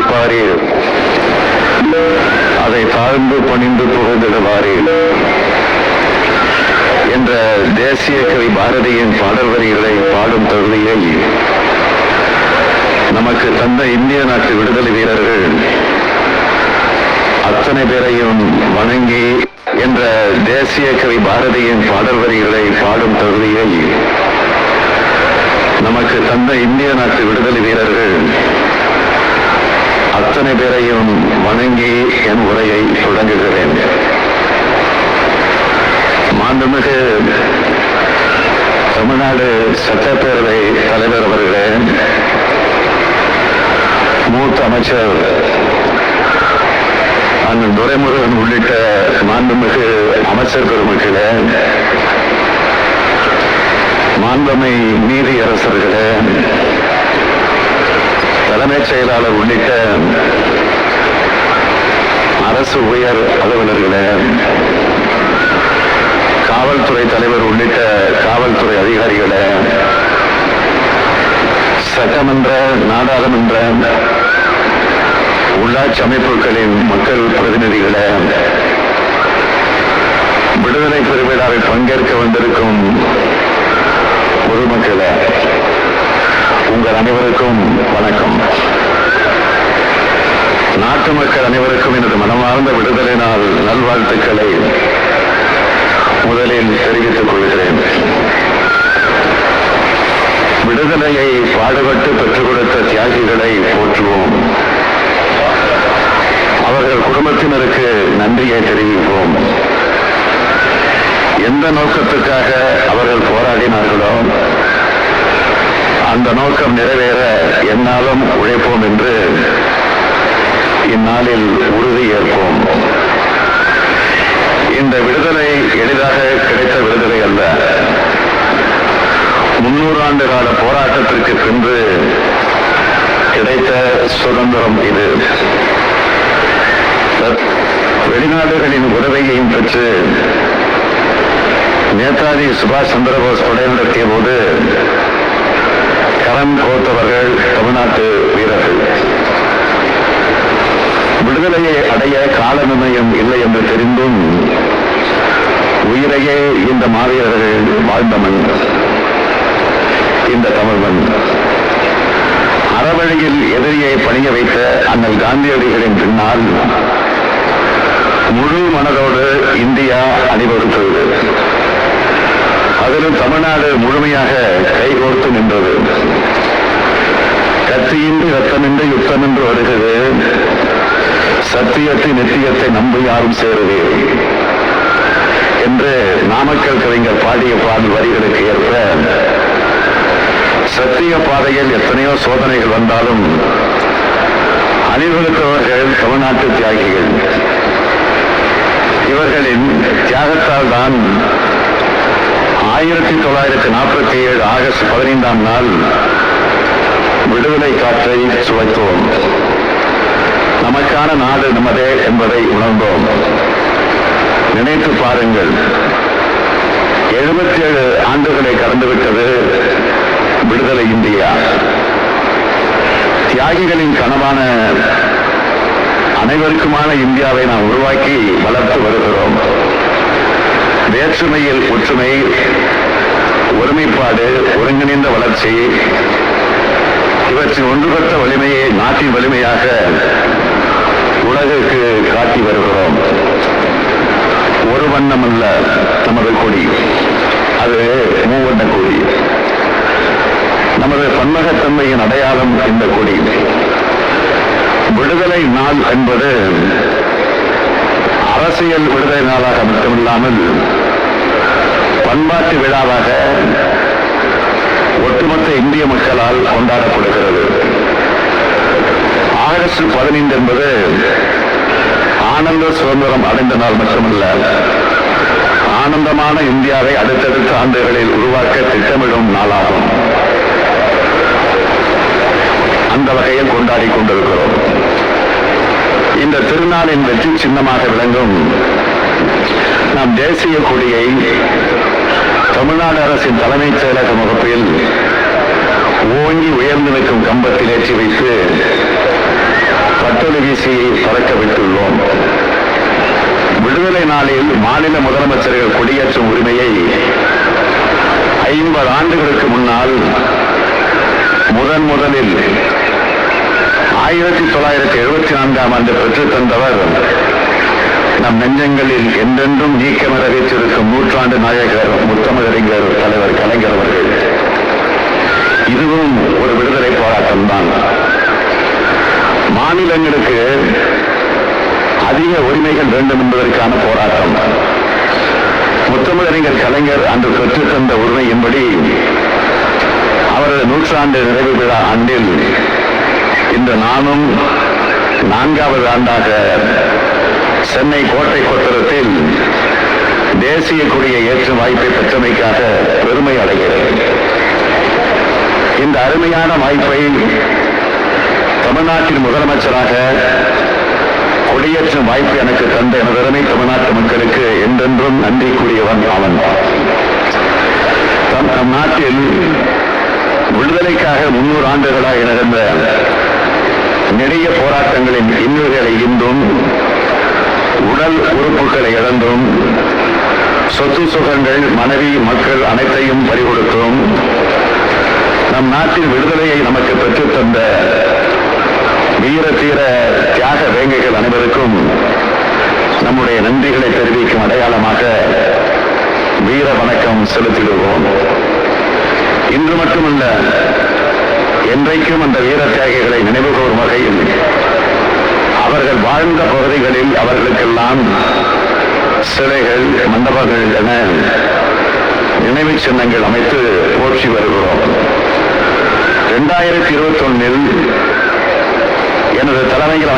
பாரீர், அதை தாழ்ந்து பணிந்து புகழ்ந்திடுவாரீர் என்ற தேசிய கவி பாரதியின் பாடல் வரிகளை பாடும் தகுதியை நமக்கு தந்த இந்திய நாட்டு விடுதலை வீரர்கள் அத்தனை பேரையும் வணங்கி என்ற தேசிய கவி பாரதியின் பாடல் வரிகளை பாடும் தகுதியை நமக்கு தந்த இந்திய நாட்டு விடுதலை வீரர்கள் அத்தனை பேரையும் வணங்கி என் உரையை தொடங்குகிறேன். மாண்புமிகு தமிழ்நாடு சட்டப்பேரவை தலைவர் அவர்களே, மூத்த அமைச்சர் அண்ணன் துரைமுருகன் உள்ளிட்ட மாண்புமிகு அமைச்சர் பெருமக்களே, மாண்புமை நீதியரசர்களே, தலைமைச் செயலாளர் உள்ளிட்ட அரசு உயர் அலுவலர்களே, காவல்துறை தலைவர் உள்ளிட்ட காவல்துறை அதிகாரிகளே, சட்டமன்ற நாடாளுமன்ற உள்ளாட்சி அமைப்புகளின் மக்கள் பிரதிநிதிகளே, விடுதலை பெருவிழாவில் பங்கேற்க வந்திருக்கும் பொதுமக்களே, உங்கள் அனைவருக்கும் வணக்கம். நாட்டு மக்கள் அனைவருக்கும் எனது மனமார்ந்த விடுதலை நாள் நல்வாழ்த்துக்களை முதலில் தெரிவித்துக் கொள்கிறேன். விடுதலையை பாடுபட்டு பெற்றுக் கொடுத்த தியாகிகளை போற்றுவோம். அவர்கள் குடும்பத்தினருக்கு நன்றியை தெரிவிப்போம். எந்த நோக்கத்துக்காக அவர்கள் போராடினார்களோ அந்த நோக்கம் நிறைவேற எந்நாளும் உழைப்போம் என்று இந்நாளில் உறுதி ஏற்போம். இந்த விடுதலை எளிதாக கிடைத்த விடுதலை அல்ல. 300 ஆண்டு கால போராட்டத்திற்கு பின்பு கிடைத்த சுதந்திரம் இது. வெளிநாடுகளின் உதவியையும் பெற்று நேதாஜி சுபாஷ் சந்திரபோஸ் படை நடத்திய போது கரம் கோத்தவர்கள் தமிழ்நாட்டு வீரர்கள். விடுதலையை அடைய கால நிர்ணயம் இல்லை என்று தெரிந்தும் உயிரையே இந்த மாவீரர்கள் வாழ்ந்த மண் இந்த தமிழ் மண். அறவழியில் எதிரியை பணிய வைத்த அண்ணல் காந்தியடிகளின் பின்னால் முழு மனதோடு இந்தியா அணிவகுத்தது. அதிலும் தமிழ்நாடு முழுமையாக கைகோர்த்து நின்றது. கத்தியின்றி ரத்தமின்றி யுத்தம் என்று வருகிறது, சத்தியத்தை நித்தியத்தை நம்பி யாரும் சேருவே என்று நாமக்கல் கவிஞர் பாடிய பாடல் வரிகளுக்கு ஏற்ப சத்திய பாதையில் எத்தனையோ சோதனைகள் வந்தாலும் அணிவகுத்தவர்கள் தமிழ்நாட்டு தியாகிகள். இவர்களின் தியாகத்தால் தான் 1947 ஆகஸ்ட் 15ஆம் நாள் விடுதலை காற்றை சுவைத்தோம். நமக்கான நாடு நமதே என்பதை உணர்ந்தோம். நினைத்து பாருங்கள், 77 ஆண்டுகளை கடந்துவிட்டது விடுதலை இந்தியா. தியாகிகளின் கனவான அனைவருக்குமான இந்தியாவை நாம் உருவாக்கி வளர்த்து வருகிறோம். வேற்றுமையில் ஒற்றுமை, ஒருமைப்பாடு, ஒருங்கிணைந்த வளர்ச்சி, இவற்றின் ஒன்றுபட்ட வலிமையை நாட்டின் வலிமையாக உலகுக்கு காட்டி வருகிறோம். ஒரு வண்ணம் அல்ல நமது கொடி, அது மூவண்ண கொடி. நமது பன்மகத்தன்மையின் அடையாளம் இந்த கொடி. விடுதலை நாள் என்பது அரசியல் விடுதலை நாளாக மட்டுமில்லாமல் பண்பாட்டு விழாவாக ஒட்டுமொத்த இந்திய மக்களால் கொண்டாடப்படுகிறது. ஆகஸ்ட் 15 என்பது ஆனந்த சுதந்திரம் அடைந்த நாள் மட்டுமல்ல, ஆனந்தமான இந்தியாவை அடுத்தடுத்த ஆண்டுகளில் உருவாக்க திட்டமிடும் நாளாகும். அந்த வகையில் கொண்டாடி கொண்டிருக்கிறோம். இந்த திருநாளின் வெற்றி சின்னமாக விளங்கும் நாம் தேசிய கொடியை தமிழ்நாடு அரசின் தலைமைச் செயலக முகப்பில் ஓங்கி உயர்ந்து நிற்கும் கம்பத்தில் ஏற்றி வைத்து கொடிக்கீசியை பறக்க விட்டுள்ளோம். விடுதலை நாளில் மாநில முதலமைச்சர்கள் கொடியேற்றும் உரிமையை 50 ஆண்டுகளுக்கு முன்னால் முதலில் 1974ஆம் ஆண்டு பெற்றுத் தந்தவர் நம் நெஞ்சங்களில் என்றென்றும் நீக்கமர வீற்றிருக்கும் நூற்றாண்டு நாயகர் முத்தமிழறிஞர் தலைவர் கலைஞர் அவர்கள். இதுவும் ஒரு விடுதலை போராட்டம் தான். மாநிலங்களுக்கு அதிக உரிமைகள் வேண்டும் என்பதற்கான போராட்டம். முத்தமிழறிஞர் கலைஞர் அன்று பெற்றுத் தந்த உரிமையின்படி அவரது நூற்றாண்டு நிறைவு விழா ஆண்டில் இன்று நானும் 4வது ஆண்டாக சென்னை கோட்டை கொத்தளத்தில் தேசிய கொடியை ஏற்றும் வாய்ப்பை பெற்றமைக்காக பெருமை அடைகிறேன். இந்த அருமையான வாய்ப்பை தமிழ்நாட்டின் முதலமைச்சராக கொடியேற்றும் வாய்ப்பு எனக்கு தந்த எனதருமை தமிழ்நாட்டு மக்களுக்கு என்றென்றும் நன்றி கூறியவன் அவன். நம் நாட்டில் விடுதலைக்காக 300 ஆண்டுகளாக நடந்த நெடிய போராட்டங்களின் இன்னல்களை இன்றும் உடல் உறுப்புகளை இழந்தும் சொத்து சுகங்கள் மனைவி மக்கள் அனைத்தையும் பறிகொடுத்தும் நம் நாட்டின் விடுதலையை நமக்கு பெற்றுத் தந்த வீர தீர தியாக வேங்கைகள் அனைவருக்கும் நம்முடைய நன்றிகளை தெரிவிக்கும் அடையாளமாக வீர வணக்கம் செலுத்திடுவோம். இன்று மட்டுமல்ல, என்றைக்கும் அந்த வீர தியாகிகளை நினைவுகூரும் வகையில் அவர்கள் வாழ்ந்த பகுதிகளில் அவர்களுக்கெல்லாம் சிலைகள், மண்டபங்கள் என நினைவு சின்னங்கள் அமைத்து போற்றி வருகிறோம். 2021 எனது தலைமையில்